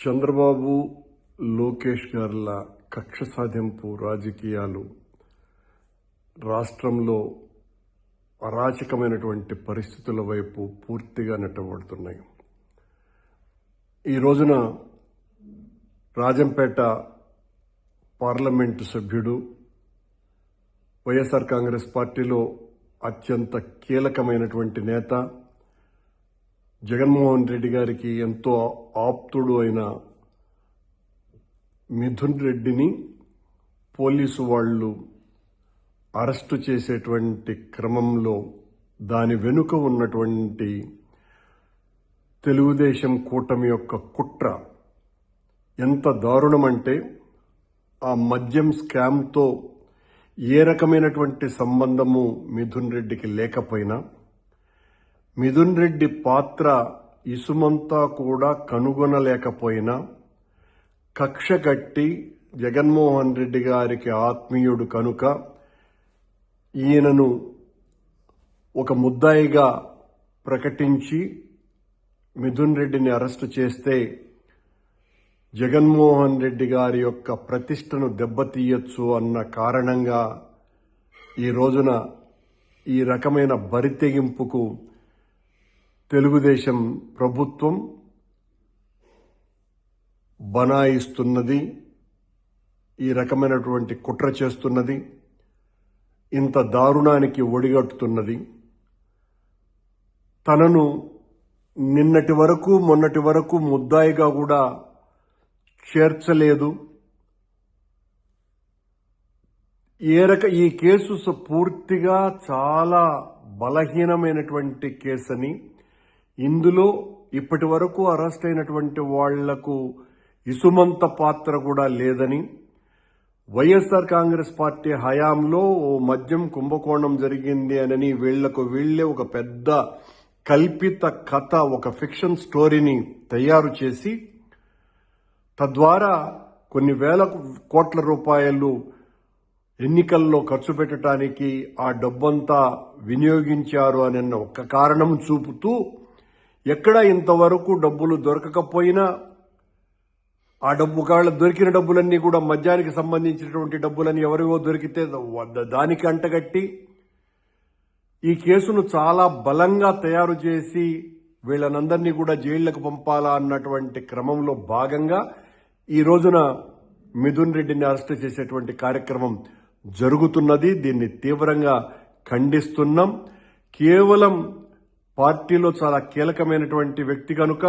చంద్రబాబు లోకేష్ గార్ల కక్ష సాధింపు రాజకీయాలు రాష్ట్రంలో అరాచకమైనటువంటి పరిస్థితుల వైపు పూర్తిగా నెట్టబడుతున్నాయి. ఈ రోజున రాజంపేట పార్లమెంటు సభ్యుడు, వైఎస్ఆర్ కాంగ్రెస్ పార్టీలో అత్యంత కీలకమైనటువంటి నేత, జగన్మోహన్ రెడ్డి గారికి ఎంతో ఆప్తుడు అయిన మిథున్ రెడ్డిని పోలీసు వాళ్ళు అరెస్టు చేసేటువంటి క్రమంలో దాని వెనుక ఉన్నటువంటి తెలుగుదేశం కూటమి యొక్క కుట్ర ఎంత దారుణమంటే, ఆ మద్యం స్కామ్తో ఏ రకమైనటువంటి సంబంధము మిథున్ రెడ్డికి లేకపోయినా, మిథున్ రెడ్డి పాత్ర ఇసుమంతా కూడా కనుగొనలేకపోయినా, కక్ష కట్టి జగన్మోహన్ రెడ్డి గారికి ఆత్మీయుడు కనుక ఈయనను ఒక ముద్దాయిగా ప్రకటించి మిథున్ రెడ్డిని అరెస్టు చేస్తే జగన్మోహన్ రెడ్డి గారి యొక్క ప్రతిష్టను దెబ్బతీయచ్చు అన్న కారణంగా ఈ రోజున ఈ రకమైన బరితెగింపుకు తెలుగుదేశం ప్రభుత్వం బనాయిస్తున్నది, ఈ రకమైనటువంటి కుట్ర చేస్తున్నది, ఇంత దారుణానికి ఒడిగట్టుతున్నది. తనను నిన్నటి వరకు మొన్నటి వరకు ముద్దాయిగా కూడా చేర్చలేదు. ఈ కేసు పూర్తిగా చాలా బలహీనమైనటువంటి కేసని, ఇందులో ఇప్పటి వరకు అరెస్ట్ అయినటువంటి వాళ్లకు ఇసుమంత పాత్ర కూడా లేదని, వైఎస్ఆర్ కాంగ్రెస్ పార్టీ హయాంలో ఓ మద్యం కుంభకోణం జరిగింది అని వీళ్లే ఒక పెద్ద కల్పిత కథ, ఒక ఫిక్షన్ స్టోరీని తయారు చేసి తద్వారా కొన్ని వేల కోట్ల రూపాయలు ఎన్నికల్లో ఖర్చు పెట్టడానికి ఆ డబ్బంతా వినియోగించారు అనే ఒక కారణం చూపుతూ, ఎక్కడ ఇంతవరకు డబ్బులు దొరకకపోయినా ఆ ఒకవేళ దొరికిన డబ్బులన్నీ కూడా మద్యానికి సంబంధించినటువంటి డబ్బులని ఎవరివో దొరికితే దానికి అంటగట్టి ఈ కేసును చాలా బలంగా తయారు చేసి వీళ్ళనందరినీ కూడా జైళ్లకు పంపాలా అన్నటువంటి క్రమంలో భాగంగా ఈ రోజున మిథున్ రెడ్డిని అరెస్టు చేసేటువంటి కార్యక్రమం జరుగుతున్నది. దీన్ని తీవ్రంగా ఖండిస్తున్నాం. కేవలం పార్టీలో చాలా కీలకమైనటువంటి వ్యక్తి కనుక,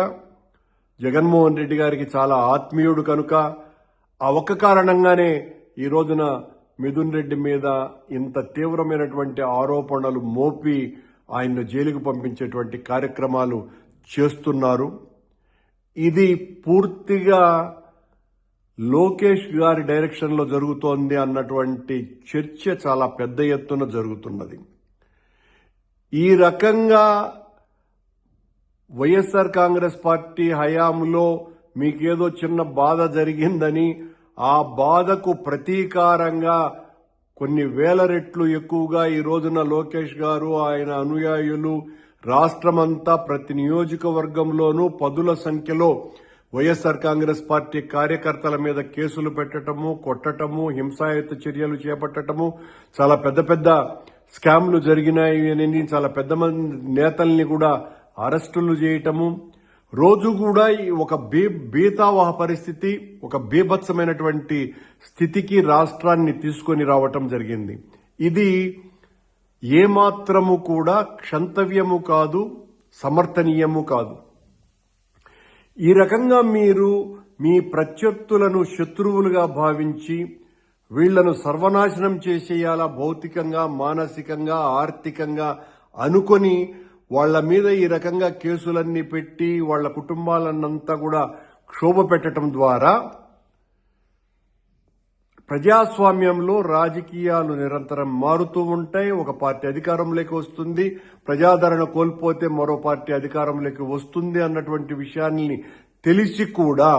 జగన్మోహన్ రెడ్డి గారికి చాలా ఆత్మీయుడు కనుక, ఆ ఒక్క కారణంగానే ఈ రోజున మిథున్ రెడ్డి మీద ఇంత తీవ్రమైనటువంటి ఆరోపణలు మోపి ఆయన్ను జైలుకు పంపించేటువంటి కార్యక్రమాలు చేస్తున్నారు. ఇది పూర్తిగా లోకేష్ గారి డైరెక్షన్లో జరుగుతోంది అన్నటువంటి చర్చ చాలా పెద్ద ఎత్తున జరుగుతున్నది. ఈ రకంగా వైఎస్ఆర్ కాంగ్రెస్ పార్టీ హయాంలో మీకేదో చిన్న బాధ జరిగిందని, ఆ బాధకు ప్రతీకారంగా కొన్ని వేల రెట్లు ఎక్కువగా ఈ రోజున లోకేష్ గారు, ఆయన అనుయాయులు రాష్ట్రమంతా ప్రతి నియోజకవర్గంలోనూ పదుల సంఖ్యలో వైఎస్ఆర్ కాంగ్రెస్ పార్టీ కార్యకర్తల మీద కేసులు పెట్టడము, కొట్టడము, హింసాయుత చర్యలు చేపట్టడము, చాలా పెద్ద పెద్ద స్కామ్లు జరిగినాయి అని చాలా పెద్ద మంది నేతల్ని కూడా అరెస్టులు చేయటము, రోజు కూడా ఒక బీతావహ పరిస్థితి, ఒక బీభత్సమైనటువంటి స్థితికి రాష్ట్రాన్ని తీసుకొని రావటం జరిగింది. ఇది ఏమాత్రము కూడా క్షంతవ్యము కాదు, సమర్థనీయము కాదు. ఈ రకంగా మీరు మీ ప్రత్యర్థులను శత్రువులుగా భావించి వీళ్లను సర్వనాశనం చేసేయాలా, భౌతికంగా, మానసికంగా, ఆర్థికంగా అనుకొని వాళ్ల మీద ఈ రకంగా కేసులన్నీ పెట్టి వాళ్ల కుటుంబాలన్నంతా కూడా క్షోభ పెట్టడం ద్వారా ప్రజాస్వామ్యంలో రాజకీయాలు నిరంతరం మారుతూ ఉంటాయి. ఒక పార్టీ అధికారంలోకి వస్తుంది, ప్రజాదరణ కోల్పోతే మరో పార్టీ అధికారంలోకి వస్తుంది అన్నటువంటి విషయాన్ని తెలిసి కూడా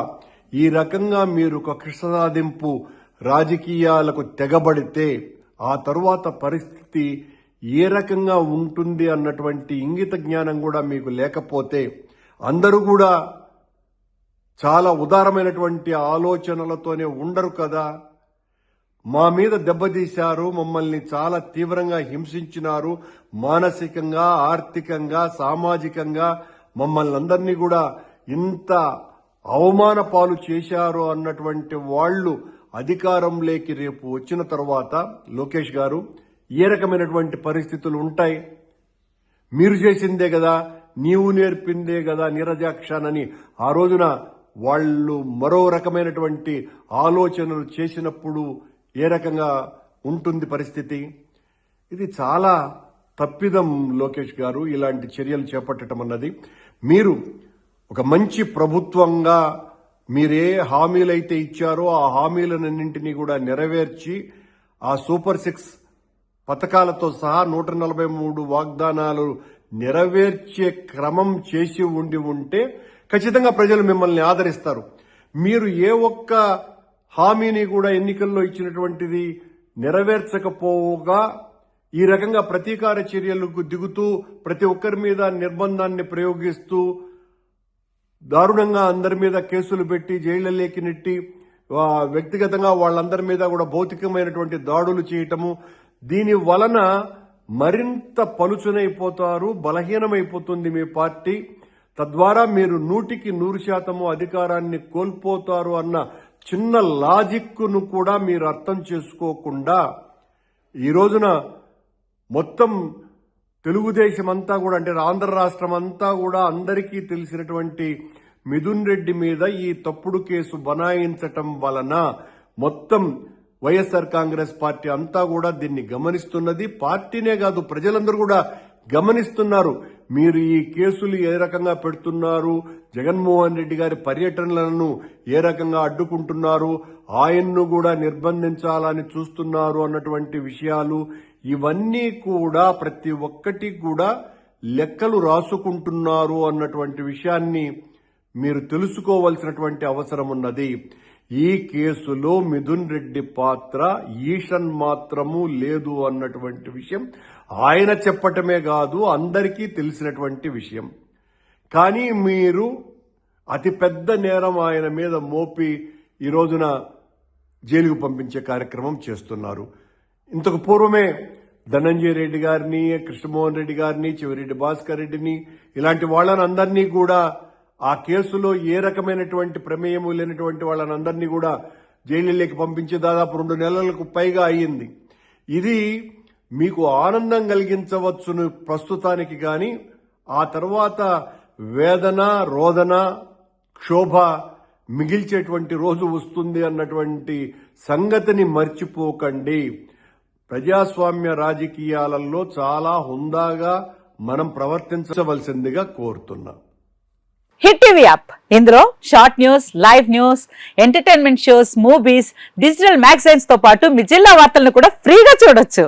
ఈ రకంగా మీరు కక్ష సాధింపు రాజకీయాలకు తెగబడితే ఆ తరువాత పరిస్థితి ఏ రకంగా ఉంటుంది అన్నటువంటి ఇంగిత జ్ఞానం కూడా మీకు లేకపోతే అందరూ కూడా చాలా ఉదారమైనటువంటి ఆలోచనలతోనే ఉండరు కదా. మా మీద దెబ్బతీశారు, మమ్మల్ని చాలా తీవ్రంగా హింసించినారు, మానసికంగా, ఆర్థికంగా, సామాజికంగా మమ్మల్ని అందరినీ కూడా ఇంత అవమాన పాలు చేశారు అన్నటువంటి వాళ్ళు అధికారంలోకి రేపు వచ్చిన తర్వాత లోకేష్ గారు ఏ రకమైనటువంటి పరిస్థితులు ఉంటాయి? మీరు చేసిందే కదా, నీవు నేర్పిందే కదా నీరజాక్షానని ఆ రోజున వాళ్ళు మరో రకమైనటువంటి ఆలోచనలు చేసినప్పుడు ఏ రకంగా ఉంటుంది పరిస్థితి? ఇది చాలా తప్పిదం లోకేష్ గారు ఇలాంటి చర్యలు చేపట్టడం అన్నది. మీరు ఒక మంచి ప్రభుత్వంగా మీరే హామీలైతే ఇచ్చారో ఆ హామీలన్నింటినీ కూడా నెరవేర్చి ఆ సూపర్ 6 పథకాలతో సహా 143 వాగ్దానాలు నెరవేర్చే క్రమం చేసి ఉంటే ఖచ్చితంగా ప్రజలు మిమ్మల్ని ఆదరిస్తారు. మీరు ఏ ఒక్క హామీని కూడా ఎన్నికల్లో ఇచ్చినటువంటిది నెరవేర్చకపోగా ఈ రకంగా ప్రతీకార చర్యలకు దిగుతూ ప్రతి ఒక్కరి మీద నిర్బంధాన్ని ప్రయోగిస్తూ దారుణంగా అందరి మీద కేసులు పెట్టి జైళ్లలోకి నెట్టి వ్యక్తిగతంగా వాళ్ళందరి మీద కూడా భౌతికమైనటువంటి దాడులు చేయటము, దీని వలన మరింత పలుచునైపోతారు, బలహీనమైపోతుంది మీ పార్టీ. తద్వారా మీరు 100% అధికారాన్ని కోల్పోతారు అన్న చిన్న లాజిక్ను కూడా మీరు అర్థం చేసుకోకుండా ఈ రోజున మొత్తం తెలుగుదేశం అంతా కూడా అంటే ఆంధ్ర రాష్ట్రం అంతా కూడా అందరికీ తెలిసినటువంటి మిథున్ రెడ్డి మీద ఈ తప్పుడు కేసు బనాయించటం వలన మొత్తం వైఎస్ఆర్ కాంగ్రెస్ పార్టీ అంతా కూడా దీన్ని గమనిస్తున్నది. పార్టీనే కాదు ప్రజలందరూ కూడా గమనిస్తున్నారు. మీరు ఈ కేసులు ఏ రకంగా పెడుతున్నారు, జగన్మోహన్ రెడ్డి గారి పర్యటనలను ఏ రకంగా అడ్డుకుంటున్నారు, ఆయన్ను కూడా నిర్బంధించాలని చూస్తున్నారు అన్నటువంటి విషయాలు ఇవన్నీ కూడా ప్రతి ఒక్కటి కూడా లెక్కలు రాసుకుంటున్నారు అన్నటువంటి విషయాన్ని మీరు తెలుసుకోవాల్సినటువంటి అవసరం ఉన్నది. ఈ కేసులో మిథున్ రెడ్డి పాత్ర ఈషన్ మాత్రము లేదు అన్నటువంటి విషయం ఆయన చెప్పటమే కాదు అందరికీ తెలిసినటువంటి విషయం. కానీ మీరు అతిపెద్ద నేరం ఆయన మీద మోపి ఈ రోజున జైలుకు పంపించే కార్యక్రమం చేస్తున్నారు. ఇంతకు పూర్వమే ధనంజయ రెడ్డి గారిని, కృష్ణమోహన్ రెడ్డి గారిని, చెవిరెడ్డి భాస్కర్ రెడ్డిని ఇలాంటి వాళ్ళని అందరినీ కూడా ఆ కేసులో ఏ రకమైనటువంటి ప్రమేయము లేనటువంటి వాళ్ళని అందరినీ కూడా జైలులోకి పంపించి దాదాపు 2 నెలలకు పైగా అయ్యింది. ఇది మీకు ఆనందం కలిగించవచ్చును ప్రస్తుతానికి, కానీ ఆ తర్వాత వేదన, రోదన, క్షోభ మిగిల్చేటువంటి రోజు వస్తుంది అన్నటువంటి సంగతిని మర్చిపోకండి. ప్రజాస్వామ్య రాజకీయాలలో చాలా హుందాగా మనం ప్రవర్తించవలసిందిగా కోరుతున్నాం. హిట్ టీవీ యాప్, ఇందులో short news, live news, entertainment shows, movies, digital magazines తో పాటు మీ జిల్లా వార్తలను కూడా ఫ్రీగా చూడొచ్చు.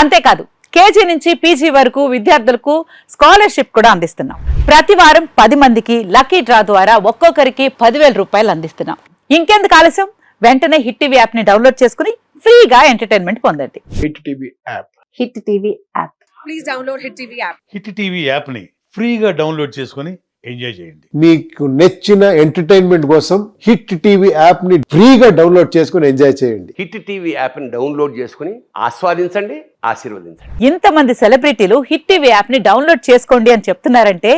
అంతేకాదు కేజీ నుంచి పీజీ వరకు విద్యార్థులకు స్కాలర్షిప్ కూడా అందిస్తున్నాం. ప్రతి వారం 10 మందికి లక్కీ డ్రా ద్వారా ఒక్కొక్కరికి 10,000 రూపాయలు అందిస్తున్నాం. ఇంకెందుకు ఆలస్యం, వెంటనే హిట్ టీవీ యాప్ ని డౌన్లోడ్ చేసుకుని ఫ్రీగా ఎంటర్టైన్మెంట్ పొందండి. Hit TV app. Hit TV app. Please download hit TV app. Hit TV app ని ఫ్రీగా డౌన్లోడ్ చేసుకుని ఎంజాయ్ చేయండి. మీకు నచ్చిన ఎంటర్టైన్మెంట్ కోసం హిట్ టీవీ యాప్ ని ఫ్రీగా డౌన్లోడ్ చేసుకుని ఎంజాయ్ చేయండి. హిట్ టీవీ యాప్ ని డౌన్లోడ్ చేసుకుని ఆస్వాదించండి, ఆశీర్వదించండి. ఇంతమంది సెలబ్రిటీలు హిట్ టీవీ యాప్ ని డౌన్లోడ్ చేసుకోండి అని చెప్తున్నారంటే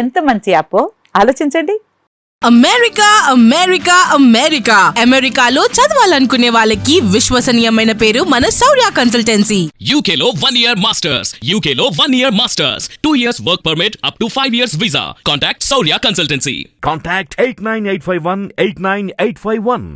ఎంత మంచి యాప్ ఆలోచించండి. అమెరికా అమెరికా అమెరికా అమెరికాలో చదవాలనుకునే వాళ్ళకి విశ్వసనీయమైన పేరు మన శౌర్య కన్సల్టెన్సీ. UK లో 1 year masters. UK లో 1 year masters. 2 years work permit up to 5 years visa. Contact Saurya Consultancy. Contact 89851 89851.